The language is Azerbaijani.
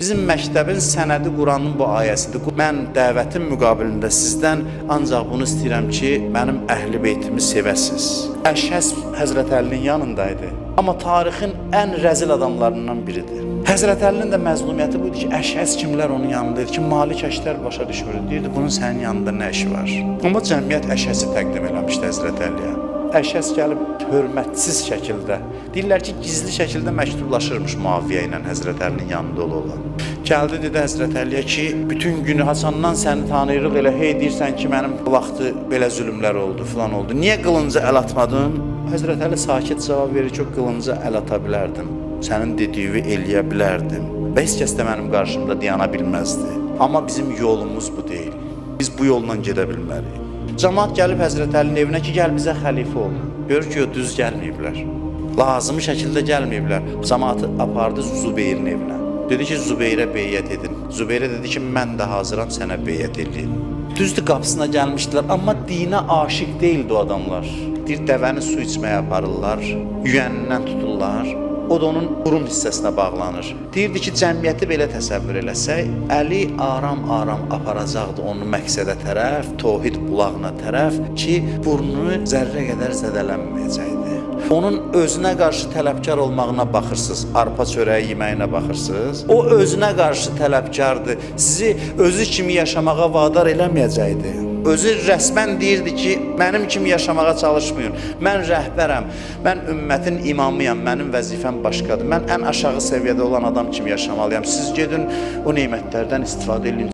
Bizim məktəbin sənədi Quranın bu ayəsidir. Mən dəvətin müqabilində sizdən ancaq bunu istəyirəm ki, mənim əhl-i beytimi sevəsiniz. Əşhəs Həzrət Əlinin yanındaydı. Amma tarixin ən rəzil adamlarından biridir. Həzrət Əlinin də məzlumiyyəti buydu ki, Əşhəs kimlər onun yanındaydı ki, Malik Əşdər başa düşmürdü. Deyirdi, bunun sənin yanında nə işi var? Amma cəmiyyət Əşhəsi təqdim eləmişdi Həzrət Əliyə. Əşhəs gəlib hörmətsiz şəkildə, deyirlər ki, gizli şəkildə məktublaşırmış Muaviyə ilə Həzrət Əlinin yanında olan. Gəldi, dedi Həzrət Əliyə ki, bütün günü Hasandan səni tanıyırıq, elə hey deyirsən ki, mənim bu vaxtı belə zülümlər oldu, filan oldu. Niyə qılınca əl atmadın? Həzrət Əli sakit cavab verir ki, qılınca əl ata bilərdim. Sənin dediyini eləyə bilərdim. Və heç kəs də mənim qarşımda dayana bilməzdi. Amma bizim yolumuz bu deyil. Biz bu yolla gedə bilmərik. Camaat gəlib Həzrət Əlinin evinə ki, gəl bizə xəlifə ol. Görür ki, o düz gəlməyiblər. Lazımi şəkildə gəlməyiblər. Camaatı apardı Zübeyrin evinə. Dedi ki, Zübeyrə beyyət edin. Zübeyrə dedi ki, mən də hazıram sənə beyyət edeyim. Düzdür, qapısına gəlmişdilər, amma dinə aşiq deyildi o adamlar. Deyir, dəvəni su içməyə aparırlar, yüyənindən tuturlar. O da onun burun hissəsinə bağlanır. Deyirdi ki, cəmiyyəti belə təsəvvür eləsək, Əli aram-aram aparacaqdı onu məqsədə tərəf, Tohid bulağına tərəf ki, burnunu zərrə qədər zədələnməyəcəkdi. Onun özünə qarşı tələbkar olmağına baxırsınız, arpa çörəyi yeməyinə baxırsınız. O özünə qarşı tələbkardır, sizi özü kimi yaşamağa vadar eləməyəcəkdi. Özü rəsmən deyirdi ki, mənim kimi yaşamağa çalışmayın. Mən rəhbərəm, mən ümmətin imamıyam, mənim vəzifəm başqadır. Mən ən aşağı səviyyədə olan adam kimi yaşamalıyam. Siz gedin, o nemətlərdən istifadə edin.